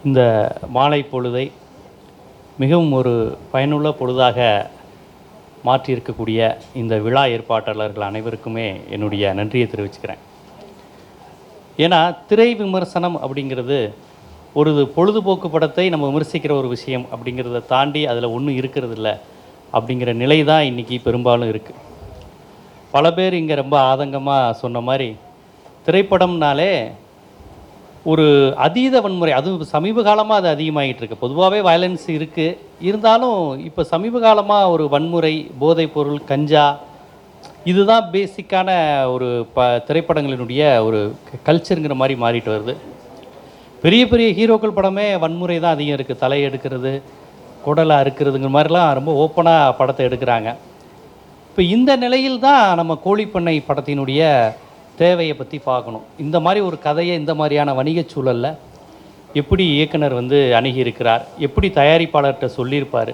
இந்த மாலை பொழுதை மிகவும் ஒரு பயனுள்ள பொழுதாக மாற்றியிருக்கக்கூடிய இந்த விழா ஏற்பாட்டாளர்கள் அனைவருக்குமே என்னுடைய நன்றியை தெரிவிச்சுக்கிறேன். ஏன்னா திரை விமர்சனம் அப்படிங்கிறது ஒரு பொழுதுபோக்கு படத்தை நம்ம விமர்சிக்கிற ஒரு விஷயம் அப்படிங்கிறத தாண்டி அதில் ஒன்றும் இருக்கிறது இல்லை அப்படிங்கிற நிலை தான் இன்றைக்கி பெரும்பாலும் இருக்குது. பல பேர் இங்கே ரொம்ப ஆதங்கமாக சொன்ன மாதிரி திரைப்படம்னாலே ஒரு அதீத வன்முறை, அதுவும் சமீப காலமாக அது அதிகமாகிட்டு இருக்கு. பொதுவாகவே வயலன்ஸ் இருக்குது, இருந்தாலும் இப்போ சமீப காலமாக ஒரு வன்முறை, போதைப்பொருள், கஞ்சா, இதுதான் பேசிக்கான ஒரு திரைப்படங்களினுடைய ஒரு கல்ச்சருங்கிற மாதிரி மாறிட்டு வருது. பெரிய பெரிய ஹீரோக்கள் படமே வன்முறை தான் அதிகம் இருக்குது. தலை எடுக்கிறது, குடலை அறுக்கிறதுங்கிற மாதிரிலாம் ரொம்ப ஓப்பனாக படத்தை எடுக்கிறாங்க. இப்போ இந்த நிலையில் தான் நம்ம கோழிப்பண்ணை படத்தினுடைய தேவையை பற்றி பார்க்கணும். இந்த மாதிரி ஒரு கதையை இந்த மாதிரியான வணிக சூழலில் எப்படி இயக்குனர் அணுகியிருக்கிறார், எப்படி தயாரிப்பாளர்கிட்ட சொல்லியிருப்பார்,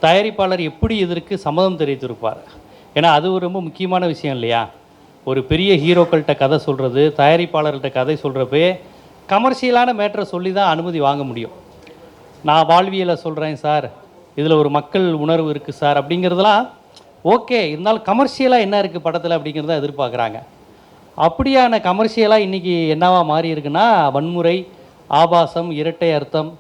தயாரிப்பாளர் எப்படி இதற்கு சம்மதம் தெரிவித்திருப்பார். ஏன்னா அது ஒரு ரொம்ப முக்கியமான விஷயம் இல்லையா? ஒரு பெரிய ஹீரோக்கள்கிட்ட கதை சொல்கிறது, தயாரிப்பாளர்கள்ட்ட கதை சொல்கிறப்பே கமர்ஷியலான மேட்டரை சொல்லி தான் அனுமதி வாங்க முடியும். நான் வாழ்வியலை சொல்கிறேன் சார், இதில் ஒரு மக்கள் உணர்வு இருக்குது சார் அப்படிங்கிறதுலாம் ஓகே, இருந்தாலும் கமர்ஷியலாக என்ன இருக்குது படத்தில் அப்படிங்கிறத எதிர்பார்க்குறாங்க. அப்படியான கமர்ஷியலாக இன்றைக்கி என்னவா மாறி இருக்குன்னா வன்முறை, ஆபாசம், இரட்டை அர்த்தம்,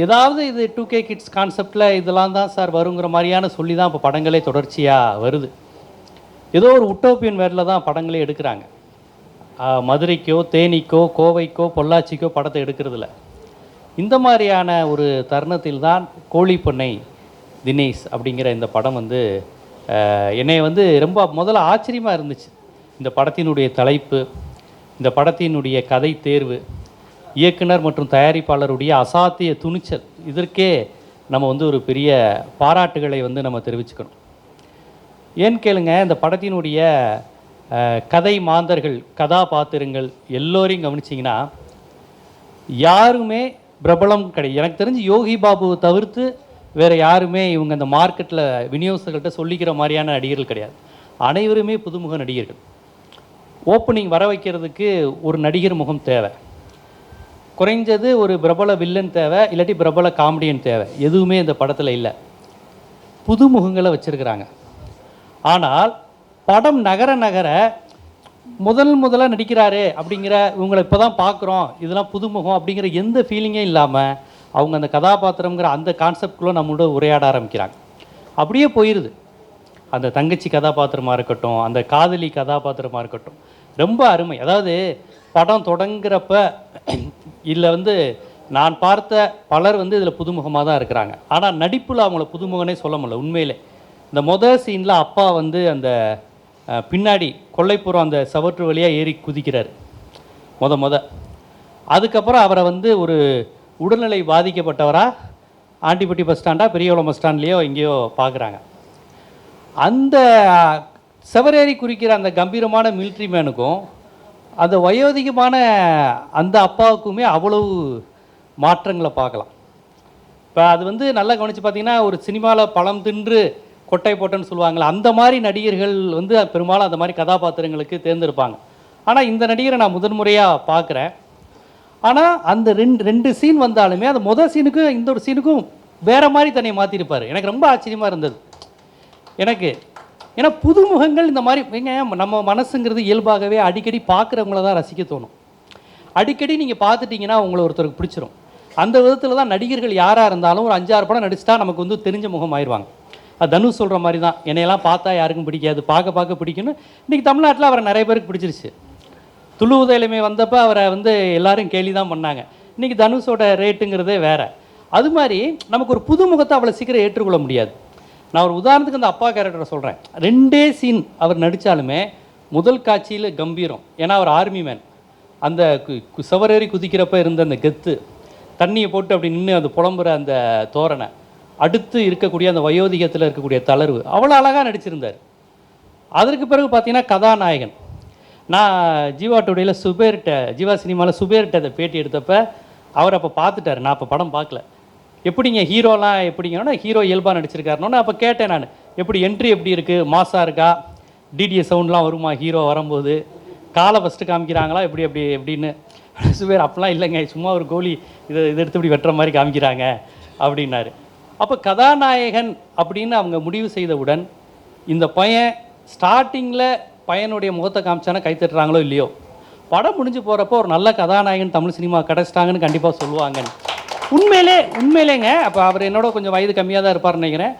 ஏதாவது இது 2K கிட்ஸ் கான்செப்டில் இதெல்லாம் தான் சார் வருங்கிற மாதிரியான சொல்லி தான் இப்போ படங்களே தொடர்ச்சியாக வருது. ஏதோ ஒரு உட்டோப்பியன் வேரில் தான் படங்களே எடுக்கிறாங்க. மதுரைக்கோ, தேனிக்கோ, கோவைக்கோ, பொள்ளாச்சிக்கோ படத்தை எடுக்கிறதில்ல. இந்த மாதிரியான ஒரு தருணத்தில் தான் கோழிப்பண்ணை தினேஷ் அப்படிங்கிற இந்த படம் என்னை ரொம்ப முதல்ல ஆச்சரியமாக இருந்துச்சு. இந்த படத்தினுடைய தலைப்பு, இந்த படத்தினுடைய கதை தேர்வு, இயக்குனர் மற்றும் தயாரிப்பாளருடைய அசாத்திய துணிச்சல், இதற்கே நம்ம ஒரு பெரிய பாராட்டுகளை நம்ம தெரிவிச்சுக்கணும். ஏன்னு கேளுங்க, இந்த படத்தினுடைய கதை மாந்தர்கள், கதாபாத்திரங்கள் எல்லோரையும் கவனிச்சிங்கன்னா யாருமே பிரபலம் கிடையாது. எனக்கு தெரிஞ்சு யோகி பாபுவை தவிர்த்து வேறு யாருமே இவங்க இந்த மார்க்கெட்டில் விநியோகர்கள்ட்ட சொல்லிக்கிற மாதிரியான நடிகர்கள் கிடையாது. அனைவருமே புதுமுக நடிகர்கள். ஓப்பனிங் வர வைக்கிறதுக்கு ஒரு நடிகர் முகம் தேவை, குறைஞ்சது ஒரு பிரபல வில்லன் தேவை, இல்லாட்டி பிரபல காமெடியன் தேவை. எதுவுமே இந்த படத்தில் இல்லை. புதுமுகங்களை வச்சுருக்கிறாங்க. ஆனால் படம் நகர நகர முதல்ல நடிக்கிறாரு அப்படிங்கிற இவங்களை இப்போ தான் பார்க்குறோம், இதெல்லாம் புதுமுகம் அப்படிங்கிற எந்த ஃபீலிங்கே இல்லாமல் அவங்க அந்த கதாபாத்திரங்கிற அந்த கான்செப்டுக்குள்ளே நம்மளோட உரையாட ஆரம்பிக்கிறாங்க. அப்படியே போயிடுது. அந்த தங்கச்சி கதாபாத்திரமாக இருக்கட்டும், அந்த காதலி கதாபாத்திரமாக இருக்கட்டும், ரொம்ப அருமை. அதாவது படம் தொடங்குறப்ப இதில் நான் பார்த்த பலர் இதில் புதுமுகமாக தான் இருக்கிறாங்க. ஆனால் நடிப்பில் அவங்கள புதுமுகனே சொல்ல முடியல. உண்மையிலே இந்த முதல் சீனில் அப்பா அந்த பின்னாடி கொல்லைப்புறம் அந்த சவற்று வழியாக ஏறி குதிக்கிறார் அதுக்கப்புறம் அவரை ஒரு உடல்நிலை பாதிக்கப்பட்டவராக ஆண்டிப்பட்டி பஸ் ஸ்டாண்டா பெரியகுளம் பஸ் ஸ்டாண்ட்லேயோ எங்கேயோ பார்க்குறாங்க. அந்த செவரேறி குறிக்கிற அந்த கம்பீரமான மிலிட்ரி மேனுக்கும் அந்த வயோதிகமான அந்த அப்பாவுக்குமே அவ்வளவு மாற்றங்களை பார்க்கலாம். இப்போ அது நல்லா கவனித்து பார்த்தீங்கன்னா, ஒரு சினிமாவில் பழம் தின்று கொட்டை போட்டேன்னு சொல்லுவாங்களே, அந்த மாதிரி நடிகர்கள் பெரும்பாலும் அந்த மாதிரி கதாபாத்திரங்களுக்கு தேர்ந்தெடுப்பாங்க. ஆனால் இந்த நடிகரை நான் முதன்முறையாக பார்க்குறேன். ஆனால் அந்த ரெண்டு சீன் வந்தாலுமே அந்த முதல் சீனுக்கும் இந்த ஒரு சீனுக்கும் வேறு மாதிரி தன்னை மாற்றிருப்பார். எனக்கு ரொம்ப ஆச்சரியமாக இருந்தது எனக்கு. ஏன்னா புதுமுகங்கள் இந்த மாதிரி நம்ம மனசுங்கிறது இயல்பாகவே அடிக்கடி பார்க்குறவங்கள தான் ரசிக்க தோணும். அடிக்கடி நீங்கள் பார்த்துட்டிங்கன்னா உங்களை ஒருத்தருக்கு பிடிச்சிரும். அந்த விதத்தில் தான் நடிகர்கள் யாராக இருந்தாலும் ஒரு 5-6 படம் நடிச்சிட்டா நமக்கு தெரிஞ்ச முகம் ஆயிடுவாங்க. அது தனுஷ் சொல்கிற மாதிரி தான், என்னையெல்லாம் பார்த்தா யாருக்கும் பிடிக்காது, பார்க்க பிடிக்குன்னு. இன்றைக்கி தமிழ்நாட்டில் அவரை நிறைய பேருக்கு பிடிச்சிருச்சு. துளு உதயலமை வந்தப்போ அவரை எல்லாரும் கேலி தான் பண்ணாங்க. இன்றைக்கி தனுஷோட ரேட்டுங்கிறதே வேறு. அது மாதிரி நமக்கு ஒரு புதுமுகத்தை அவ்வளோ சீக்கிரம் ஏற்றுக்கொள்ள முடியாது. நான் ஒரு உதாரணத்துக்கு அந்த அப்பா கேரக்டரை சொல்கிறேன். 2 சீன் அவர் நடித்தாலுமே முதல் காட்சியில் கம்பீரம். ஏன்னா அவர் ஆர்மி மேன். அந்த சவரேறி குதிக்கிறப்ப இருந்த அந்த கெத்து, தண்ணியை போட்டு அப்படி நின்று அந்த புலம்புற அந்த தோரணை, அடுத்து இருக்கக்கூடிய அந்த வயோதிகத்தில் இருக்கக்கூடிய தளர்வு, அவ்வளோ அழகாக நடிச்சிருந்தார். அதற்கு பிறகு பார்த்தீங்கன்னா கதாநாயகன். நான் ஜீவா டுடேயில் ஜீவா சினிமாவில் சுபேர்கிட்ட அதை பேட்டி எடுத்தப்போ அவர் அப்போ பார்த்துட்டார். நான் அப்போ படம் பார்க்கல. எப்படிங்க ஹீரோலாம் எப்படிங்கன்னா, ஹீரோ இயல்பாக நடிச்சிருக்காருன்னு அப்போ கேட்டேன் நான், எப்படி என்ட்ரி எப்படி இருக்குது, மாசாக இருக்கா, டிடிஎஸ் சவுண்ட்லாம் வருமா ஹீரோ வரும்போது, காலை ஃபஸ்ட்டு காமிக்கிறாங்களா, எப்படின்னு சுபேர் அப்படிலாம் இல்லைங்க, சும்மா ஒரு கோழி இதை எடுத்து இப்படி வெட்டுற மாதிரி காமிக்கிறாங்க அப்படின்னாரு. அப்போ கதாநாயகன் அப்படின்னு அவங்க முடிவு செய்தவுடன் இந்த பையன் ஸ்டார்டிங்கில் பையனுடைய முகத்தை காமிச்சானா கை தட்டுறாங்களோ இல்லையோ, படம் முடிஞ்சு போகிறப்போ ஒரு நல்ல கதாநாயகன் தமிழ் சினிமா கிடச்சிட்டாங்கன்னு கண்டிப்பாக சொல்லுவாங்கன்னு. உண்மையிலேங்க. அப்போ அவர் என்னோட கொஞ்சம் வயது கம்மியாக தான் இருப்பார்னு நினைக்கிறேன்.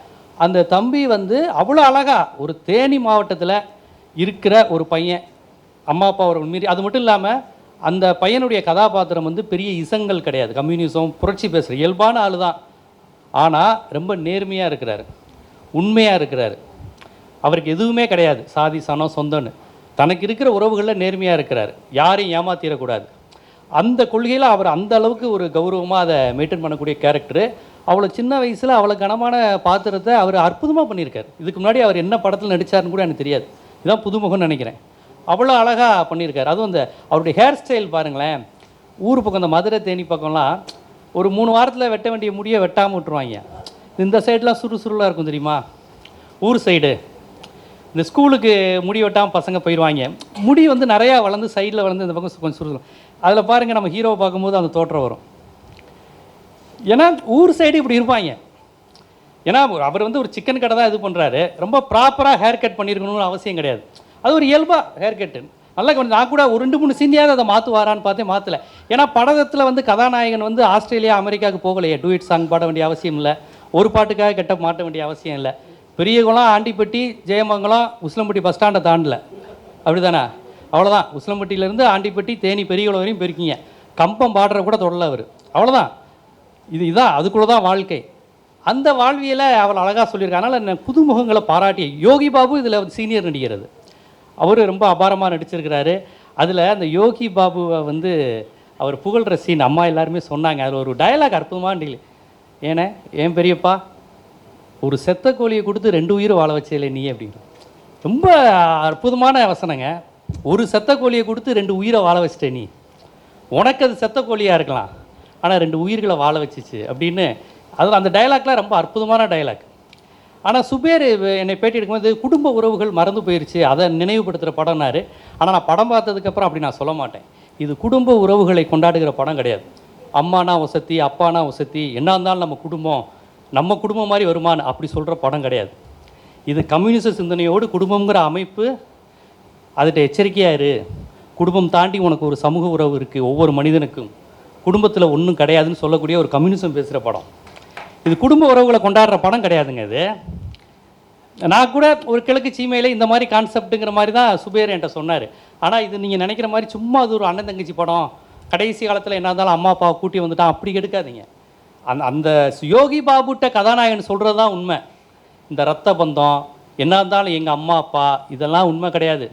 அந்த தம்பி வந்து அவ்வளோ அழகாக ஒரு தேனி மாவட்டத்தில் இருக்கிற ஒரு பையன், அம்மா அப்பா ஒரு மீறி, அது மட்டும் இல்லாமல் அந்த பையனுடைய கதாபாத்திரம் வந்து பெரிய இசங்கள் கிடையாது, கம்யூனிசம் புரட்சி பேசுகிற இயல்பான ஆள் தான். ஆனால் ரொம்ப நேர்மையாக இருக்கிறாரு, உண்மையாக இருக்கிறாரு. அவருக்கு எதுவுமே கிடையாது சாதி சனம் சொந்தன்னு, தனக்கு இருக்கிற உறவுகளில் நேர்மையாக இருக்கிறார், யாரையும் ஏமாத்திடக்கூடாது. அந்த கொள்கையில் அவர் அந்த அளவுக்கு ஒரு கௌரவமாக அதை மெயின்டைன் பண்ணக்கூடிய கேரக்டரு. அவ்வளோ சின்ன வயசில் அவ்வளோ கனமான பாத்திரத்தை அவர் அற்புதமாக பண்ணியிருக்கார். இதுக்கு முன்னாடி அவர் என்ன படத்தில் நடித்தார்னு கூட எனக்கு தெரியாது, இதுதான் புதுமுகம்னு நினைக்கிறேன். அவ்வளோ அழகாக பண்ணியிருக்கார். அதுவும் அந்த அவருடைய ஹேர் ஸ்டைல் பாருங்களேன். ஊர் பக்கம், இந்த மதுரை தேனி பக்கம்லாம் ஒரு 3 வாரத்தில் வெட்ட வேண்டிய முடியை வெட்டாமல் விட்டுருவாங்க. இந்த சைடெலாம் சுறுசுறுலாக இருக்கும் தெரியுமா, ஊர் சைடு. இந்த ஸ்கூலுக்கு முடி வெட்டாமல் பசங்க போயிடுவாங்க, முடி வந்து நிறையா வளர்ந்து சைடில் வளர்ந்து இந்த பக்கம் கொஞ்சம் சுறுசுறும். அதில் பாருங்கள், நம்ம ஹீரோவை பார்க்கும்போது அந்த தோற்றம் வரும். ஏன்னா ஊர் சைடு இப்படி இருப்பாங்க. ஏன்னா அவர் வந்து ஒரு சிக்கன் கடை தான் இது பண்ணுறாரு, ரொம்ப ப்ராப்பராக ஹேர் கட் பண்ணியிருக்கணும்னு அவசியம் கிடையாது. அது ஒரு இயல்பாக ஹேர் கட்டு நல்லா கொஞ்சம். நான் கூட ஒரு 2-3 சீனியாவது அதை மாற்றுவாரான்னு பார்த்தேன், மாற்றலை. ஏன்னா படத்தில் வந்து கதாநாயகன் வந்து ஆஸ்திரேலியா அமெரிக்காவுக்கு போகலையே, டூயிட் சாங் பாட வேண்டிய அவசியம் இல்லை, ஒரு பாட்டுக்காக கெட்டப் மாட்ட வேண்டிய அவசியம் இல்லை. பெரியகுளம், ஆண்டிப்பட்டி, ஜெயமங்கலம், உசிலம்பட்டி பஸ் ஸ்டாண்டை தாண்டல, அப்படி தானே? அவ்வளோதான். உசிலம்பட்டியிலேருந்து ஆண்டிப்பட்டி, தேனி, பெரியகுளம் வரையும் போயிருக்கீங்க. கம்பம் பாடுற கூட தொடரல அவர், அவ்வளோதான். இதுதான் அதுக்குள்ளே தான் வாழ்க்கை. அந்த வாழ்வியலை அவள் அழகாக சொல்லியிருக்காங்க. அதனால் புதுமுகங்களை பாராட்டிய யோகி பாபு இதில் சீனியர் நடிக்கிறது, அவர் ரொம்ப அபாரமாக நடிச்சிருக்கிறாரு. அதில் அந்த யோகி பாபுவை வந்து அவர் புகழ்கிற சீன் அம்மா எல்லாருமே சொன்னாங்க. அதில் ஒரு டயலாக் அற்புதமாக இருந்தீங்க. ஏன்னா ஏன் பெரியப்பா, ஒரு செத்த கோழியை கொடுத்து 2 உயிரை வாழ வச்சே நீ அப்படிங்கிற, ரொம்ப அற்புதமான வசனங்க. ஒரு செத்த கோழியை கொடுத்து 2 உயிரை வாழ வச்சிட்டே நீ, உனக்கு அது செத்த கோழியாக இருக்கலாம், ஆனால் 2 உயிர்களை வாழ வச்சிச்சு அப்படின்னு. அதில் அந்த டைலாக்லாம் ரொம்ப அற்புதமான டைலாக். ஆனால் சுபேர் என்னை பேட்டி எடுக்கும்போது குடும்ப உறவுகள் மறந்து போயிடுச்சு, அதை நினைவுபடுத்துகிற படம்னாரு. ஆனால் நான் படம் பார்த்ததுக்கப்புறம் அப்படி நான் சொல்ல மாட்டேன். இது குடும்ப உறவுகளை கொண்டாடுகிற படம் கிடையாது. அம்மானா வசதி, அப்பானா வசதி, என்ன இருந்தாலும் நம்ம குடும்பம் மாதிரி வருமானு அப்படி சொல்கிற படம் கிடையாது. இது கம்யூனிச சிந்தனையோடு குடும்பங்கிற அமைப்பு, அதுகிட்ட எச்சரிக்கையாக இரு. குடும்பம் தாண்டி உனக்கு ஒரு சமூக உறவு இருக்குது, ஒவ்வொரு மனிதனுக்கும் குடும்பத்தில் ஒன்றும் கிடையாதுன்னு சொல்லக்கூடிய ஒரு கம்யூனிசம் பேசுகிற படம். இது குடும்ப உறவுகளை கொண்டாடுற படம் கிடையாதுங்க. இது நான் கூட ஒரு கிழக்கு சீமையில் இந்த மாதிரி கான்செப்ட்டுங்கிற மாதிரி தான் சுபேர் என்கிட்ட சொன்னார். ஆனால் இது நீங்கள் நினைக்கிற மாதிரி சும்மா அது ஒரு அண்ணன் தங்கச்சி படம், கடைசி காலத்தில் என்ன இருந்தாலும் அம்மா அப்பாவை கூட்டி வந்துட்டான் அப்படி எடுக்காதீங்க. அந்த யோகி பாபுட்ட கதாநாயகன் சொல்கிறது தான் உண்மை. இந்த ரத்த பந்தம் என்ன இருந்தாலும் எங்கள் அம்மா அப்பா இதெல்லாம் உண்மை கிடையாது.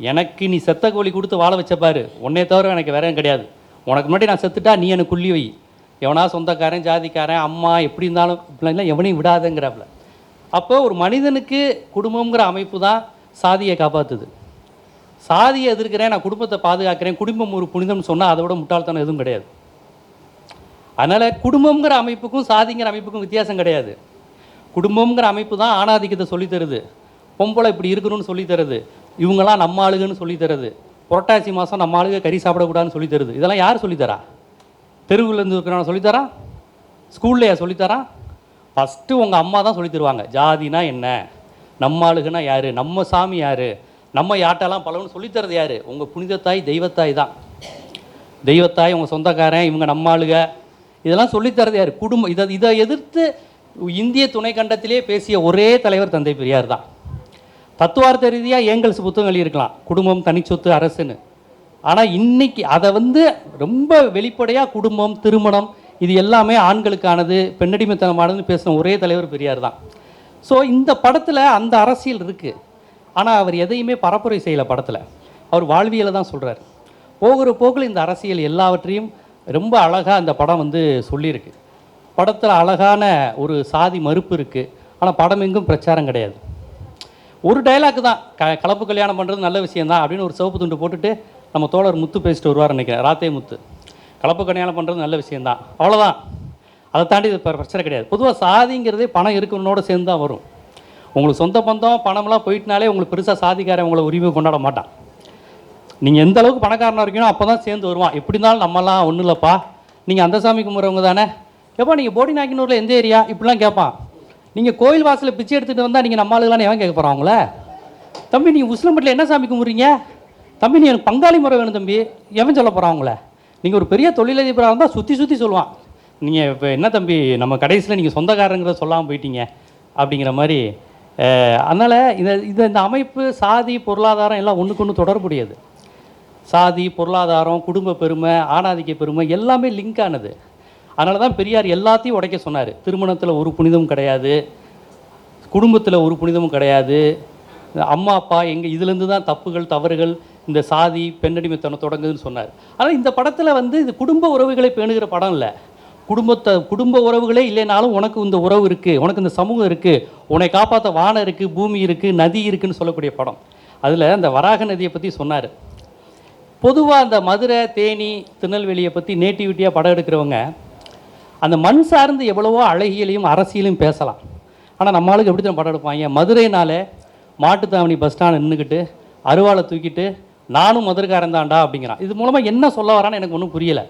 எனக்கு நீ செத்த கோழி கொடுத்து வாழ வச்ச பாரு, உன்னே தவிர எனக்கு வேற கிடையாது. உனக்கு முன்னாடி நான் செத்துட்டா நீ எனக்கு குள்ளி வை, எவனா சொந்தக்காரன் ஜாதிக்காரன் அம்மா எப்படி இருந்தாலும் இப்படிலாம் எவனையும் விடாதுங்கிறாப்புல. அப்போ ஒரு மனிதனுக்கு குடும்பங்கிற அமைப்பு தான் சாதியை காப்பாற்றுது. சாதியை எதிர்க்கிறேன், நான் குடும்பத்தை பாதுகாக்கிறேன், குடும்பம் ஒரு புனிதம்னு சொன்னால் அதை விட முட்டாள்தனம் எதுவும் கிடையாது. அதனால் குடும்பங்கிற அமைப்புக்கும் சாதிங்கிற அமைப்புக்கும் வித்தியாசம் கிடையாது. குடும்பங்கிற அமைப்பு தான் ஆணாதிக்கத்தை சொல்லித்தருது, பொம்பளை இப்படி இருக்கணும்னு சொல்லித்தருது, இவங்கெல்லாம் நம்ம ஆளுகன்னு சொல்லித்தருது, புரட்டாசி மாதம் நம்ம ஆளுக கறி சாப்பிடக்கூடாதுன்னு சொல்லித்தருது. இதெல்லாம் யார் சொல்லித்தரா? தெருவிலேருந்து இருக்கிறவங்க சொல்லித்தரா? ஸ்கூல்லையா சொல்லித்தரா? ஃபஸ்ட்டு உங்கள் அம்மா தான் சொல்லி தருவாங்க. ஜாதினா என்ன, நம்ம ஆளுகனா யார், நம்ம சாமி யார், நம்ம யாட்டெல்லாம் பழகுன்னு சொல்லித்தரது யார்? உங்கள் புனிதத்தாய் தெய்வத்தாய் தான். தெய்வத்தாய் உங்கள் சொந்தக்காரன், இவங்க நம்ம ஆளுக, இதெல்லாம் சொல்லித்தரது யார்? குடும்பம். இதை எதிர்த்து இந்திய துணைக்கண்டத்திலே பேசிய ஒரே தலைவர் தந்தை பெரியார் தான். தத்துவார்த்த ரீதியாக ஏங்கல்ஸ் புத்தகங்கள் இருக்கலாம், குடும்பம் தனிச்சொத்து அரசுன்னு. ஆனால் இன்னைக்கு அதை ரொம்ப வெளிப்படையாக குடும்பம் திருமணம் இது எல்லாமே ஆண்களுக்கானது, பெண்ணடிமைத்தனமானதுன்னு பேசின ஒரே தலைவர் பெரியார் தான். ஸோ இந்த படத்தில் அந்த அரசியல் இருக்குது. ஆனால் அவர் எதையுமே பரப்புரை செய்யலை படத்தில், அவர் வாழ்வியலை தான் சொல்கிறார். போகிற போக்கில் இந்த அரசியல் எல்லாவற்றையும் ரொம்ப அழகாக அந்த படம் சொல்லியிருக்கு. படத்தில் அழகான ஒரு சாதி மறுப்பு இருக்குது, ஆனால் படம் எங்கும் பிரச்சாரம் கிடையாது. ஒரு டைலாக் தான், கலப்பு கல்யாணம் பண்ணுறது நல்ல விஷயந்தான் அப்படின்னு ஒரு சிவப்பு துண்டு போட்டுட்டு நம்ம தோழர் முத்து பேசிட்டு வருவார் நினைக்கிறேன், ராத்தே முத்து. கலப்பு கல்யாணம் பண்ணுறது நல்ல விஷயந்தான், அவ்வளோதான். அதை தாண்டி இது பிரச்சனை கிடையாது. பொதுவாக சாதிங்கிறதே பணம் இருக்கணுன்னோட சேர்ந்து தான் வரும். உங்களுக்கு சொந்த பந்தம் பணம்லாம் போயிட்டுனாலே உங்களுக்கு பெருசாக சாதிக்காரன் உங்களை உரிமை கொண்டாட மாட்டான். நீங்கள் எந்த அளவுக்கு பணக்காரனாக இருக்கீங்களோ அப்போ தான் சேர்ந்து வருவான். எப்படி இருந்தாலும் நம்மலாம் ஒன்றும் இல்லைப்பா, நீங்கள் அந்த சாமி கும்பிட்றவங்க தானே, எப்போ நீங்கள் போடி நாக்கினூரில் எந்த ஏரியா இப்படிலாம் கேட்பான். நீங்கள் கோயில் வாசலில் பிச்சை எடுத்துகிட்டு வந்தால் நீங்கள் நம்ம ஆளுகளான்னு எவன் கேட்க போகிறான் அவங்கள? தம்பி நீங்கள் உசிலம்பட்டில் என்ன சாமி கும்பிட்றீங்க? தம்பி நீ எனக்கு பங்காளி முறை வேணும் தம்பி, எவன் சொல்ல போகிறான் அவங்கள? நீங்கள் ஒரு பெரிய தொழிலதிபராக இருந்தால் சுற்றி சுற்றி சொல்லுவான். நீங்கள் இப்போ என்ன தம்பி நம்ம கடைசியில் நீங்கள் சொந்தக்காரங்கிறத சொல்லாமல் போயிட்டீங்க அப்படிங்கிற மாதிரி. அதனால் இந்த அமைப்பு சாதி பொருளாதாரம் எல்லாம் ஒன்றுக்கு ஒன்று தொடர்புடையது. சாதி பொருளாதாரம் குடும்ப பெருமை ஆணாதிக்க பெருமை எல்லாமே லிங்க் ஆனது. அதனால தான் பெரியார் எல்லாத்தையும் உடைக்க சொன்னார். திருமணத்தில் ஒரு புனிதமும் கிடையாது, குடும்பத்தில் ஒரு புனிதமும் கிடையாது, அம்மா அப்பா எங்கள் இதுலேருந்து தான் தப்புகள் தவறுகள் இந்த சாதி பெண்ணடிமைத்தனம் தொடங்குதுன்னு சொன்னார். ஆனால் இந்த படத்தில் வந்து இது குடும்ப உறவுகளை பேணுகிற படம் இல்லை. குடும்ப உறவுகளே இல்லைனாலும் உனக்கு இந்த உறவு இருக்குது, உனக்கு இந்த சமூகம் இருக்குது, உன்னை காப்பாற்ற வானம் இருக்குது, பூமி இருக்குது, நதி இருக்குதுன்னு சொல்லக்கூடிய படம். அதில் அந்த வராக நதியை பற்றி சொன்னார். பொதுவாக அந்த மதுரை தேனி திருநெல்வேலியை பற்றி நேட்டிவிட்டியாக படம் எடுக்கிறவங்க அந்த மண் சார்ந்து எவ்வளவோ அழகியலையும் அரசியலையும் பேசலாம். ஆனால் நம்ம ஆளுக்கு எப்படி தான் படம் எடுப்பாங்க? மதுரைனாலே மாட்டுத்தாவணி பஸ் ஸ்டாண்ட் நின்றுக்கிட்டு அருவாளை தூக்கிட்டு நானும் மதுரைக்காரன் தான்டா அப்படிங்கிறான். இது மூலமாக என்ன சொல்ல வரான்னு எனக்கு ஒன்றும் புரியலை.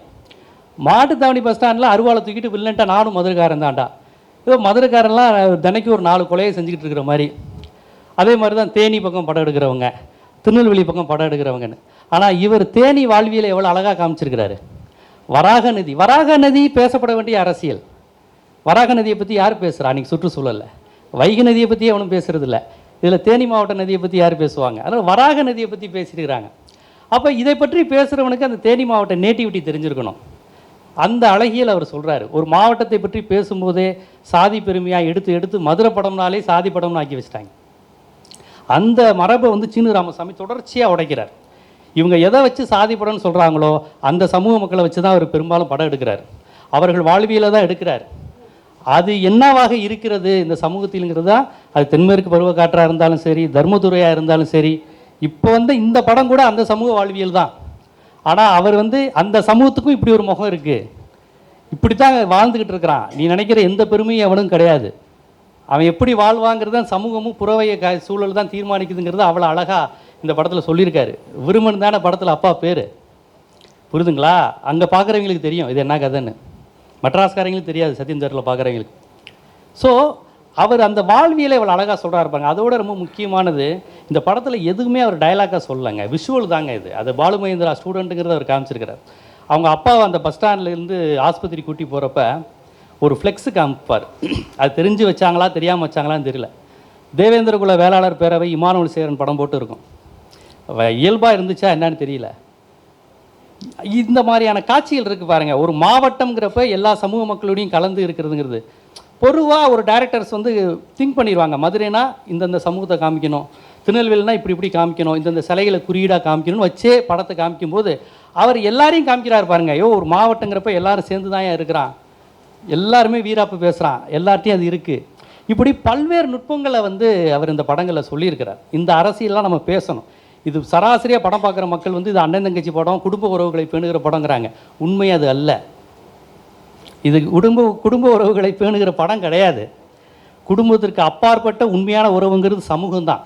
மாட்டுத்தாவணி பஸ் ஸ்டாண்டில் அருவாளை தூக்கிட்டு வில்லன்ட்டா நானும் மதுரைக்காரன் தான்டா. இதோ மதுரைக்காரன்லாம் தினைக்கு ஒரு 4 கொலையை செஞ்சுக்கிட்டு இருக்கிற மாதிரி. அதே மாதிரி தான் தேனி பக்கம் படம் எடுக்கிறவங்க, திருநெல்வேலி பக்கம் படம் எடுக்கிறவங்கன்னு. ஆனால் இவர் தேனி வாழ்வியலை எவ்வளோ அழகாக காமிச்சிருக்கிறாரு. வராக நதி பேசப்பட வேண்டிய அரசியல். வராக நதியை பற்றி யார் பேசுகிறா? அன்றைக்கி சுற்றுச்சூழலில் வைகை நதியை பற்றி அவனும் பேசுகிறதில்ல. இதில் தேனி மாவட்ட நதியை பற்றி யார் பேசுவாங்க? அதனால் வராக நதியை பற்றி பேசியிருக்கிறாங்க. அப்போ இதை பற்றி பேசுகிறவனுக்கு அந்த தேனி மாவட்ட நேட்டிவிட்டி தெரிஞ்சிருக்கணும். அந்த அழகியல் அவர் சொல்கிறாரு. ஒரு மாவட்டத்தை பற்றி பேசும்போதே சாதி பெருமையாக எடுத்து மதுரை படம்னாலே சாதி படம்னு ஆக்கி வச்சிட்டாங்க. அந்த மரபை வந்து சீனு ராமசாமி தொடர்ச்சியாக உடைக்கிறார். இவங்க எதை வச்சு சாதி படம்னு சொல்கிறாங்களோ அந்த சமூக மக்களை வச்சு தான் அவர் பெரும்பாலும் படம் எடுக்கிறார். அவர்கள் வாழ்வியலை தான் எடுக்கிறார். அது என்னவாக இருக்கிறது இந்த சமூகத்தில்ங்கிறது தான். அது தென்மேற்கு பருவக்காற்றாக இருந்தாலும் சரி, தர்மதுரையாக இருந்தாலும் சரி, இப்போ வந்து இந்த படம் கூட அந்த சமூக வாழ்வியல் தான். ஆனால் அவர் வந்து அந்த சமூகத்துக்கும் இப்படி ஒரு முகம் இருக்குது, இப்படி தான் வாழ்ந்துக்கிட்டு இருக்கிறான். நீ நினைக்கிற எந்த பெருமையும் அவனும் கிடையாது. அவன் எப்படி வாழ்வாங்கிறது தான் சமூகமும் புறவைய சூழல் தான் தீர்மானிக்குதுங்கிறது அவ்வளோ அழகாக இந்த படத்தில் சொல்லியிருக்காரு. விருமன் தானே படத்தில் அப்பா பேர், புரியுதுங்களா? அங்கே பார்க்குறவங்களுக்கு தெரியும் இது என்ன கதைன்னு, மெட்ராஸ்காரங்களுக்கு தெரியாது, சத்யம் தேட்டரில் பார்க்குறவங்களுக்கு. ஸோ அவர் அந்த வாழ்வியலை இவ்வளோ அழகாக சொல்கிறாரு பாருங்க. அதோட ரொம்ப முக்கியமானது இந்த படத்தில் எதுவுமே அவர் டைலாக்காக சொல்லலைங்க, விஷுவல் தாங்க இது. அது பாலு மகேந்திரா ஸ்டூடெண்ட்டுங்கிறத அவர் காமிச்சிருக்கிறார். அவங்க அப்பாவை அந்த பஸ் ஸ்டாண்ட்லேருந்து ஆஸ்பத்திரி கூட்டி போகிறப்ப ஒரு ஃப்ளெக்ஸு காமிப்பார். அது தெரிஞ்சு வச்சாங்களா தெரியாமல் வச்சாங்களான்னு தெரியல. தேவேந்திர குல வேளாளர் பேரவை இமானுவல் சேரன் படம் போட்டு இருக்கும். இயல்பாக இருந்துச்சா என்னன்னு தெரியல. இந்த மாதிரியான காட்சிகள் இருக்குது பாருங்கள். ஒரு மாவட்டம்ங்கிறப்ப எல்லா சமூக மக்களோடையும் கலந்து இருக்கிறதுங்கிறது பொதுவாக ஒரு டைரக்டர்ஸ் வந்து திங்க் பண்ணிடுவாங்க. மதுரைனா இந்தந்த சமூகத்தை காமிக்கணும், திருநெல்வேலினா இப்படி காமிக்கணும், இந்தந்த சிலைகளை குறியீடாக காமிக்கணும்னு வச்சே படத்தை காமிக்கும்போது அவர் எல்லாரையும் காமிக்கிறார் பாருங்க. ஐயோ ஒரு மாவட்டங்கிறப்ப எல்லாரும் சேர்ந்து தான் இருக்கிறான், எல்லாருமே வீராப்பு பேசுகிறான், எல்லார்ட்டையும் அது இருக்குது. இப்படி பல்வேறு நுட்பங்களை வந்து அவர் இந்த படங்களில் சொல்லியிருக்கிறார். இந்த அரசியல்லாம் நம்ம பேசணும். இது சராசரியாக படம் பார்க்குற மக்கள் வந்து இது அண்ணன் தங்கச்சி படம், குடும்ப உறவுகளை பேணுகிற படங்கிறாங்க. உண்மை அது அல்ல. இது குடும்ப உறவுகளை பேணுகிற படம் கிடையாது. குடும்பத்திற்கு அப்பாற்பட்ட உண்மையான உறவுங்கிறது சமூகம்தான்,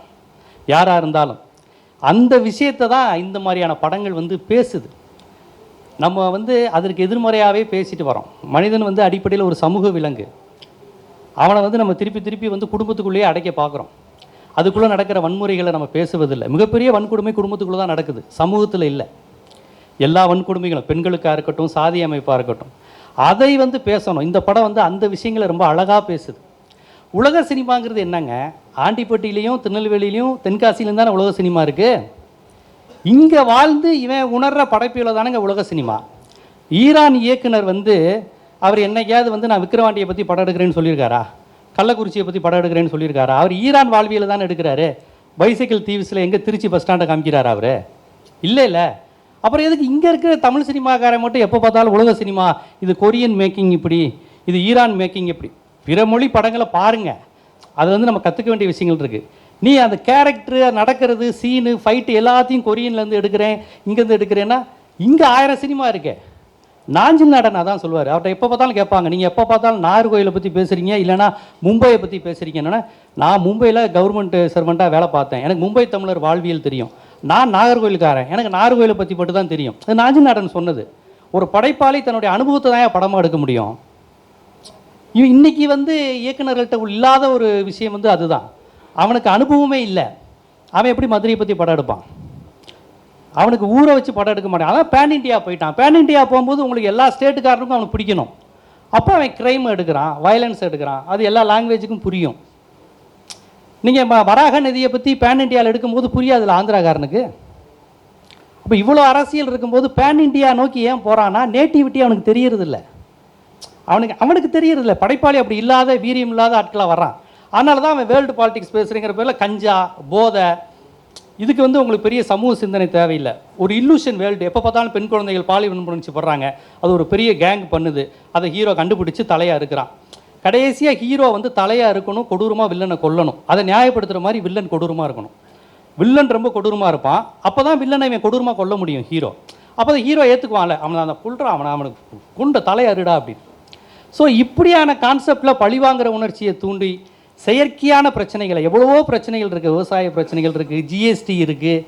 யாராக இருந்தாலும். அந்த விஷயத்தை தான் இந்த மாதிரியான படங்கள் வந்து பேசுது. நம்ம வந்து அதற்கு எதிர்மறையாகவே பேசிட்டு வரோம். மனிதன் வந்து அடிப்படையில் ஒரு சமூக விலங்கு. அவனை வந்து நம்ம திருப்பி வந்து குடும்பத்துக்குள்ளேயே அடைக்க பார்க்குறோம். அதுக்குள்ளே நடக்கிற வன்முறைகளை நம்ம பேசுவதில்லை. மிகப்பெரிய வன்கொடுமை குடும்பத்துக்குள்ளே தான் நடக்குது, சமூகத்தில் இல்லை. எல்லா வன்கொடுமைகளும் பெண்களுக்காக இருக்கட்டும், சாதி அமைப்பாக இருக்கட்டும், அதை வந்து பேசணும். இந்த படம் வந்து அந்த விஷயங்களை ரொம்ப அழகாக பேசுது. உலக சினிமாங்கிறது என்னங்க? ஆண்டிப்பட்டியிலையும் திருநெல்வேலியிலையும் தென்காசியிலும் தானே உலக சினிமா இருக்குது. இங்கே வாழ்ந்து இவன் உணர்கிற படைப்புகளை தானேங்க உலக சினிமா. ஈரான் இயக்குனர் வந்து அவர் என்னைக்காவது வந்து நான் விக்கிரவாண்டியை பற்றி படம் எடுக்கிறேன்னு சொல்லியிருக்காரா? கள்ளக்குறிச்சியை பற்றி படம் எடுக்கிறேன்னு சொல்லியிருக்காரா? அவர் ஈரான் வாழ்வியல் தானே எடுக்கிறாரு. பைசைக்கிள் தீவ்ஸில் எங்கே திருச்சி பஸ் ஸ்டாண்டை காமிக்கிறாரா அவர்? இல்லை. அப்புறம் எதுக்கு இங்கே இருக்கிற தமிழ் சினிமாக்காரன் மட்டும் எப்போ பார்த்தாலும் உலக சினிமா, இது கொரியன் மேக்கிங் இப்படி, இது ஈரான் மேக்கிங் இப்படி. பிற மொழி படங்களை பாருங்கள், அது வந்து நம்ம கற்றுக்க வேண்டிய விஷயங்கள் இருக்குது. நீ அந்த கேரக்டரு நடக்கிறது சீனு ஃபைட்டு எல்லாத்தையும் கொரியன்லேருந்து எடுக்கிறேன் இங்கேருந்து எடுக்கிறேன்னா இங்கே 1000 சினிமா இருக்கே. நாஞ்சில் நாடன் அதான் சொல்லுவார். அவர்கிட்ட எப்போ பார்த்தாலும் கேட்பாங்க, நீங்கள் எப்போ பார்த்தாலும் நாகர்கோயிலை பற்றி பேசுகிறீங்க, இல்லைனா மும்பையை பற்றி பேசுகிறீங்கன்னா, நான் மும்பையில் கவர்மெண்ட் சர்வெண்ட்டாக வேலை பார்த்தேன், எனக்கு மும்பை தமிழர் வாழ்வியல் தெரியும். நான் நாகர்கோயிலுக்காரன், எனக்கு நாகர்கோயிலை பற்றி மட்டும் தான் தெரியும். அது நாஞ்சிநாடன் சொன்னது. ஒரு படைப்பாளி தன்னுடைய அனுபவத்தை தான் படமாக எடுக்க முடியும். இன்னைக்கு வந்து இயக்குநர்கள்ட்ட இல்லாத ஒரு விஷயம் வந்து அதுதான். அவனுக்கு அனுபவமே இல்லை. அவன் எப்படி மதுரையை பற்றி படம் எடுப்பான்? அவனுக்கு ஊரை வச்சு படம் எடுக்க மாட்டான். அதான் பேன் இண்டியா போயிட்டான். பேன் இண்டியா போகும்போது உங்களுக்கு எல்லா ஸ்டேட்டுக்காரனுக்கும் அவனுக்கு பிடிக்கணும். அப்போ அவன் க்ரைம் எடுக்கிறான், வயலன்ஸ் எடுக்கிறான். அது எல்லா லாங்குவேஜுக்கும் புரியும். நீங்கள் வராக நதியை பற்றி பேன் இண்டியாவில் எடுக்கும்போது புரியாதுல்ல ஆந்திராக்காரனுக்கு. அப்போ இவ்வளோ அரசியல் இருக்கும்போது பேன் இண்டியா நோக்கி ஏன் போகிறான்னா, நேட்டிவிட்டி அவனுக்கு தெரியறதில்ல. அவனுக்கு தெரியறதில்ல. படைப்பாளி அப்படி இல்லாத, வீரியம் இல்லாத ஆட்களாக வர்றான். அதனால தான் அவன் வேர்ல்டு பாலிடிக்ஸ் பேசுகிறேங்கிற பேரில் கஞ்சா, போதை, இதுக்கு வந்து உங்களுக்கு பெரிய சமூக சிந்தனை தேவையில்லை. ஒரு இல்லூஷன் வேர்ல்டு. எப்போ பார்த்தாலும் பெண் குழந்தைகள் பாலியல் வன்புணர்ச்சி படுறாங்க. அது ஒரு பெரிய கேங் பண்ணுது. அதை ஹீரோ கண்டுபிடிச்சி தலையாக இருக்கிறான். கடைசியாக ஹீரோ வந்து தலையாக இருக்கணும், கொடூரமாக வில்லனை கொல்லணும். அதை நியாயப்படுத்துகிற மாதிரி வில்லன் கொடூரமாக இருக்கணும். வில்லன் ரொம்ப கொடூரமாக இருப்பான். அப்போ தான் வில்லனை இவன் கொடூரமாக கொல்ல முடியும் ஹீரோ. அப்போ தான் ஹீரோ ஏற்றுக்குவான்ல, அவனை அந்த புல்றான், அவனுக்கு குண்ட தலையறுடா அப்படின்னு. ஸோ இப்படியான கான்செப்டில் பழிவாங்கிற உணர்ச்சியை தூண்டி செயற்கையான பிரச்சனைகளை, எவ்வளவோ பிரச்சனைகள் இருக்குது. விவசாய பிரச்சனைகள் இருக்குது, ஜிஎஸ்டி இருக்குது,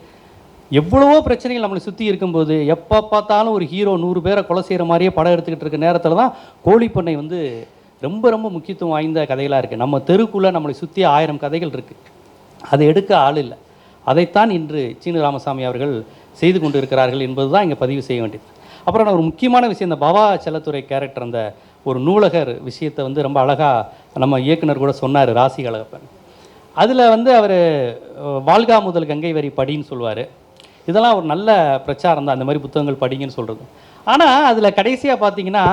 எவ்வளவோ பிரச்சனைகள் நம்மளை சுற்றி இருக்கும்போது எப்போ பார்த்தாலும் ஒரு ஹீரோ 100 பேரை கொலை செய்கிற மாதிரியே படம் எடுத்துக்கிட்டு இருக்க நேரத்தில் தான் கோழிப்பண்ணை வந்து ரொம்ப ரொம்ப முக்கியத்துவம் வாய்ந்த கதைகளாக இருக்குது. நம்ம தெருக்குள்ளே நம்மளை சுற்றி 1000 கதைகள் இருக்குது. அதை எடுக்க ஆள் இல்லை. அதைத்தான் இன்று சீனு ராமசாமி அவர்கள் செய்து கொண்டு இருக்கிறார்கள் என்பது தான் இங்கே பதிவு செய்ய வேண்டியது. அப்புறம் நான் ஒரு முக்கியமான விஷயம், இந்த பவா செல்லத்துறை கேரக்டர், அந்த ஒரு நூலகர் விஷயத்தை வந்து ரொம்ப அழகாக நம்ம இயக்குனர் கூட சொன்னார், ராசி அழகப்பன். அதில் வந்து அவர் வாழ்கா முதல் கங்கை வரி படின்னு சொல்லுவார். இதெல்லாம் ஒரு நல்ல பிரச்சாரம் தான், அந்த மாதிரி புத்தகங்கள் படிங்கன்னு சொல்கிறது. ஆனால் அதில் கடைசியாக பார்த்தீங்கன்னா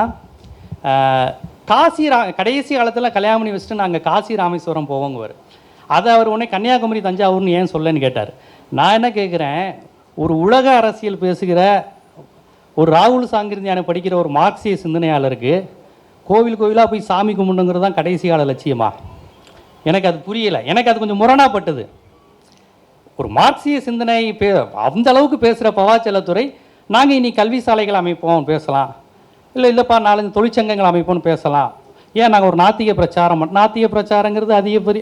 கடைசி காலத்தில் கல்யாணி வச்சுட்டு நாங்கள் காசி ராமேஸ்வரம் போவோங்குவார். அதை அவர் உடனே கன்னியாகுமரி தஞ்சாவூர்னு ஏன் சொல்லன்னு கேட்டார். நான் என்ன கேட்குறேன், ஒரு உலக அரசியல் பேசுகிற ஒரு ராகுல் சாங்கிருந்தியான படிக்கிற ஒரு மார்க்சிய சிந்தனையாளருக்கு கோவில் கோவிலாக போய் சாமி கும்பிடுங்கிறது தான் கடைசி கால லட்சியமா? எனக்கு அது புரியலை. எனக்கு அது கொஞ்சம் முரணாப்பட்டது. ஒரு மார்க்சிய சிந்தனை அந்த அளவுக்கு பேசுகிற பவா செல்லத்துறை, நாங்கள் இனி கல்வி சாலைகள் அமைப்போம் பேசலாம், இல்லைப்பா 4 தொழிற்சங்கங்கள் அமைப்போம்னு பேசலாம். ஏன் நாங்கள் ஒரு நாத்திக பிரச்சாரங்கிறது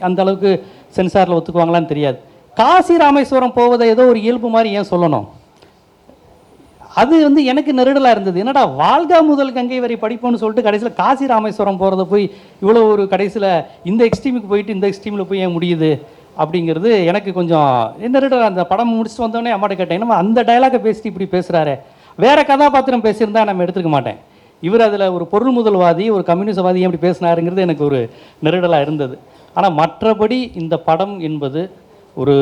அந்த அளவுக்கு சென்சாரில் ஒத்துக்குவாங்களான்னு தெரியாது. காசி ராமேஸ்வரம் போவதை ஏதோ ஒரு இயல்பு மாதிரி ஏன் சொல்லணும்? அது வந்து எனக்கு நெருடலாக இருந்தது. என்னடா வாழ்கா முதல் கங்கை வரை படிப்போம்னு சொல்லிட்டு கடைசியில் காசி ராமேஸ்வரம் போகிறத போய் இவ்வளோ ஒரு கடைசியில் இந்த எக்ஸ்ட்ரீமுக்கு போயிட்டு இந்த எக்ஸ்ட்ரீமில் போய் ஏன் முடியுது அப்படிங்கிறது எனக்கு கொஞ்சம் நெருடலாக. அந்த படம் முடிச்சுட்டு வந்தோடனே அம்மாட்ட கேட்டேன், நம்ம அந்த டைலாகை பேசிட்டு இப்படி பேசுகிறாரு, வேறு கதாபாத்திரம் பேசியிருந்தா நம்ம எடுத்துக்க மாட்டேன். இவர் அதில் ஒரு பொருள் முதல்வாதி, ஒரு கம்யூனிஸ்ட்வாதி எப்படி பேசினாருங்கிறது எனக்கு ஒரு நெருடலாக இருந்தது. ஆனால் மற்றபடி இந்த படம் என்பது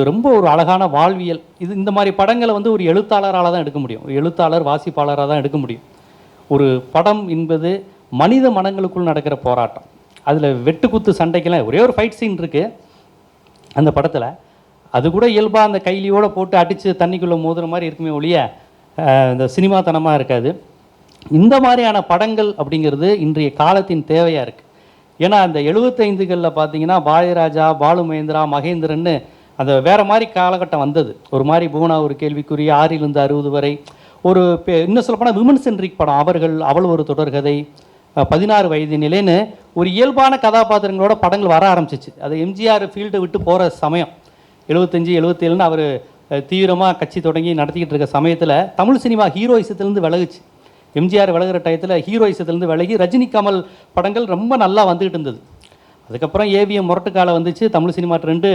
ரொம்ப அழகான வாழ்வியல். இந்த மாதிரி படங்களை வந்து ஒரு எழுத்தாளரால் தான் எடுக்க முடியும். ஒரு எழுத்தாளர் வாசிப்பாளராக தான் எடுக்க முடியும். ஒரு படம் என்பது மனித மனங்களுக்குள் நடக்கிற போராட்டம். அதில் வெட்டுக்குத்து சண்டைக்கெல்லாம் ஒரே ஒரு ஃபைட் சீன் இருக்குது அந்த படத்தில். அது கூட இயல்பாக அந்த கைலியோடு போட்டு அடித்து தண்ணிக்குள்ளே மோதுற மாதிரி இருக்குமே ஒழிய இந்த சினிமாத்தனமாக இருக்காது. இந்த மாதிரியான படங்கள் அப்படிங்கிறது இன்றைய காலத்தின் தேவையாக இருக்குது. ஏன்னா அந்த 75களில் பார்த்தீங்கன்னா பாரதிராஜா, பாலு மகேந்திரா, மகேந்திரன்னு அந்த வேறு மாதிரி காலகட்டம் வந்தது. ஒரு மாதிரி பூனா ஒரு கேள்விக்குரிய 6லிருந்து 60 வரை ஒரு இன்னும் சொல்லப்போனால் விமன் சென்ட்ரிக் படம். அவள் ஒரு தொடர்கதை, 16 வயது நிலைன்னு ஒரு இயல்பான கதாபாத்திரங்களோட படங்கள் வர ஆரம்பிச்சிச்சு. அது எம்ஜிஆர் ஃபீல்டை விட்டு போகிற சமயம் 75, 77ன்னு அவர் தீவிரமாக கட்சி தொடங்கி நடத்திக்கிட்டு இருக்க சமயத்தில் தமிழ் சினிமா ஹீரோயிசத்துலேருந்து விலகுச்சு. எம்ஜிஆர் விலகிற டயத்தில் ஹீரோயிசத்துலேருந்து விலகி ரஜினி கமல் படங்கள் ரொம்ப நல்லா வந்துக்கிட்டு இருந்தது. அதுக்கப்புறம் ஏவிஎம் முரட்டுக்காலை வந்துச்சு. தமிழ் சினிமா ட்ரெண்டு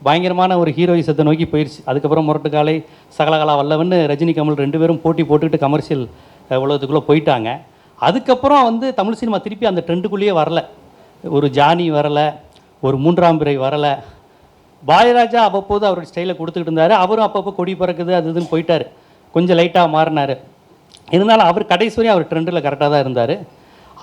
பயங்கரமான ஒரு ஹீரோயிசத்தை நோக்கி போயிடுச்சு. அதுக்கப்புறம் முரட்டுக்காலை, சகலகலா வல்லவன்னு ரஜினி கமல் 2 பேரும் போட்டி போட்டுக்கிட்டு கமர்ஷியல் உலகத்துக்குள்ளே போயிட்டாங்க. அதுக்கப்புறம் வந்து தமிழ் சினிமா திருப்பி அந்த ட்ரெண்டுக்குள்ளேயே வரலை. ஒரு ஜானி வரலை, ஒரு 3ஆம் பிறை வரலை. பாரதிராஜா அவ்வப்போது அவருடைய ஸ்டைலை கொடுத்துக்கிட்டு இருந்தார். அவரும் அப்பப்போ கொடி பறக்குது அது இதுன்னு போயிட்டார், கொஞ்சம் லைட்டாக மாறினார். இருந்தாலும் அவர் கடைசி வரையும் அவர் ட்ரெண்டில் கரெக்டாக தான் இருந்தார்.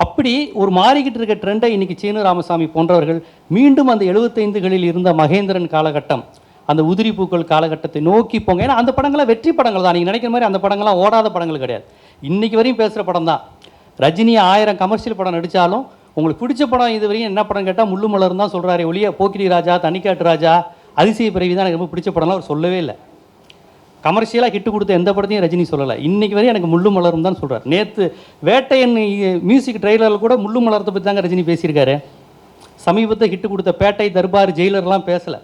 அப்படி ஒரு மாறிக்கிட்டு இருக்க ட்ரெண்டை இன்றைக்கி சீனு ராமசாமி போன்றவர்கள் மீண்டும் அந்த 75களில் இருந்த மகேந்திரன் காலகட்டம், அந்த உதிரி பூக்கள் காலகட்டத்தை நோக்கி போங்க. ஏன்னா அந்த படங்கள்லாம் வெற்றி படங்கள் தான். நீங்கள் நினைக்கிற மாதிரி அந்த படங்கள்லாம் ஓடாத படங்கள் கிடையாது. இன்றைக்கி வரையும் பேசுகிற படம் தான். ரஜினி 1000 கமர்ஷியல் படம் நடித்தாலும் உங்களுக்கு பிடிச்ச படம் இது வரையும் என்ன படம் கேட்டால் முள்ளு மலர் தான் சொல்கிறாரு ஒழிய போக்கிரி ராஜா, தனிக்காட்டு ராஜா, அதிசய பிறவி தான் எனக்கு ரொம்ப பிடிச்ச படம்லாம் அவர் சொல்லவே இல்லை. கமர்ஷியலாக ஹிட்டு கொடுத்த எந்த படத்தையும் ரஜினி சொல்லலை. இன்றைக்கி வரையும் எனக்கு முள்ளு மலரும் தான் சொல்கிறார். நேற்று வேட்டையன் மியூசிக் ட்ரெய்லரில் கூட முள்ளு மலரத்தை பற்றி தாங்க ரஜினி பேசியிருக்காரு. சமீபத்தை ஹிட்டு கொடுத்த பேட்டை, தர்பார், ஜெயிலர்லாம் பேசலை.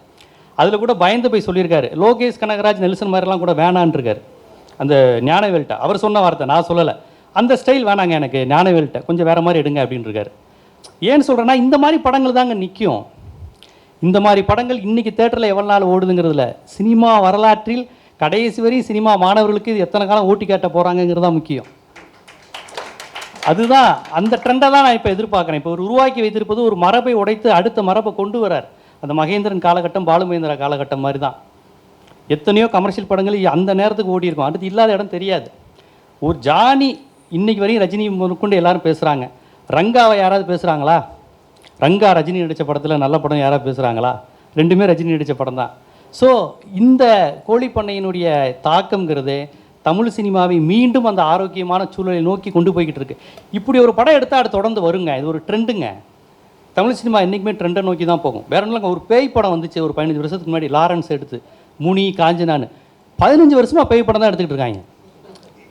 அதில் கூட பயந்து போய் சொல்லியிருக்காரு. லோகேஷ் கனகராஜ், நெல்சன் மாதிரிலாம் கூட வேணான்ருக்காரு அந்த ஞானவேல்கிட்ட. அவர் சொன்ன வார்த்தை, நான் சொல்லலை. அந்த ஸ்டைல் வேணாங்க எனக்கு, ஞானவேல்கிட்ட கொஞ்சம் வேறு மாதிரி எடுங்க அப்படின்னு இருக்காரு. ஏன்னு சொல்கிறேன்னா, இந்த மாதிரி படங்கள் தாங்க நிற்கும். இந்த மாதிரி படங்கள் இன்றைக்கி தேட்டரில் எவ்வளோ நாள் ஓடுதுங்கிறதுல, சினிமா வரலாற்றில் கடைசி வரை சினிமா மாணவர்களுக்கு இது எத்தனை காலம் ஓட்டி காட்ட போகிறாங்கங்கிறது தான் முக்கியம். அதுதான் அந்த ட்ரெண்டை தான் நான் இப்போ எதிர்பார்க்குறேன். இப்போ ஒரு உருவாக்கி வைத்திருப்பது ஒரு மரபை உடைத்து அடுத்த மரபை கொண்டு வரார். அந்த மகேந்திரன் காலகட்டம், பாலுமகேந்திரா காலகட்டம் மாதிரி தான். எத்தனையோ கமர்ஷியல் படங்கள் அந்த நேரத்துக்கு ஓடி இருக்கும், அடுத்து இல்லாத இடம் தெரியாது. ஒரு ஜானி இன்றைக்கி வரையும் ரஜினி கொண்டு எல்லாரும் பேசுகிறாங்க. ரங்காவை யாராவது பேசுகிறாங்களா? ரங்கா ரஜினி நடித்த படத்தில் நல்ல படம் யாராவது பேசுகிறாங்களா? ரெண்டுமே ரஜினி நடித்த படம் தான். ஸோ இந்த கோழிப்பண்ணையினுடைய தாக்கங்கிறது தமிழ் சினிமாவை மீண்டும் அந்த ஆரோக்கியமான சூழலை நோக்கி கொண்டு போய்கிட்டு இருக்கு. இப்படி ஒரு படம் எடுத்தால் அது தொடர்ந்து வருங்க. இது ஒரு ட்ரெண்டுங்க. தமிழ் சினிமா என்றைக்குமே ட்ரெண்டை நோக்கி தான் போகும். வேற ஒன்றும். ஒரு பேய் படம் வந்துச்சு ஒரு 15 வருஷத்துக்கு முன்னாடி, லாரன்ஸ் எடுத்து, முனி, காஞ்சனான்னு 15 வருஷமாக பேய் படம் தான் எடுத்துக்கிட்டு இருக்காங்க.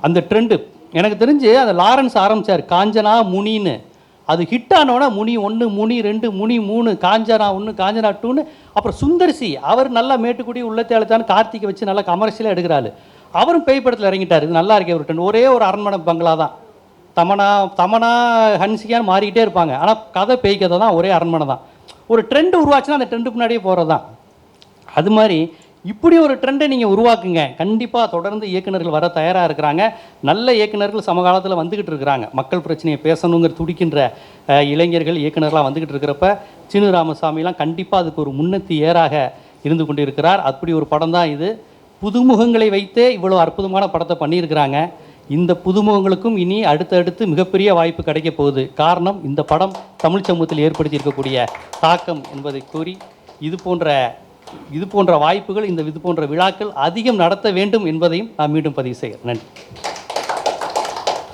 அந்த ட்ரெண்டு எனக்கு தெரிஞ்சு அந்த லாரன்ஸ் ஆரம்பித்தார் காஞ்சனா முனின்னு. அது ஹிட் ஆனோன்னா முனி 1, முனி 2, முனி 3, காஞ்சனா 1, காஞ்சனா 2ன்னு. அப்புறம் சுந்தர்சி அவர் நல்லா மேட்டுக்குடி உள்ளத்தை அழுத்தான்னு கார்த்திகை வச்சு நல்லா கமர்ஷியலாக எடுக்கிறாரு. அவரும் பேய் படத்தில் இறங்கிட்டார். இது நல்லா இருக்கே ஒரு ட்ரெண்ட். ஒரே ஒரு அரண்மனை பங்களா தான். தமனா ஹன்சிகான்னு மாறிக்கிட்டே இருப்பாங்க. ஆனால் கதை பேய் கதை தான், ஒரே அரண்மனை தான். ஒரு ட்ரெண்டு உருவாச்சுன்னா அந்த ட்ரெண்டு முன்னாடியே போகிறது தான். அது மாதிரி இப்படி ஒரு ட்ரெண்டை நீங்கள் உருவாக்குங்க. கண்டிப்பாக தொடர்ந்து இயக்குநர்கள் வர தயாராக இருக்கிறாங்க. நல்ல இயக்குநர்கள் சமகாலத்தில் வந்துக்கிட்டு இருக்கிறாங்க. மக்கள் பிரச்சனையை பேசணுங்கிற துடிக்கின்ற இளைஞர்கள் இயக்குநர்களாக வந்துக்கிட்டு இருக்கிறப்ப சீனு ராமசாமிலாம் கண்டிப்பாக அதுக்கு ஒரு முன்னத்தி ஏறாக இருந்து கொண்டு இருக்கிறார். அப்படி ஒரு படம் தான் இது. புதுமுகங்களை வைத்தே இவ்வளோ அற்புதமான படத்தை பண்ணியிருக்கிறாங்க. இந்த புதுமுகங்களுக்கும் இனி அடுத்தடுத்து மிகப்பெரிய வாய்ப்பு கிடைக்க போகுது. காரணம், இந்த படம் தமிழ் சமூகத்தில் ஏற்படுத்தி இருக்கக்கூடிய தாக்கம் என்பதை கூறி, இது போன்ற வாய்ப்புகள், இது போன்ற விழாக்கள் அதிகம் நடத்த வேண்டும் என்பதையும் நான் மீண்டும் பதிவு செய்கிறேன். நன்றி.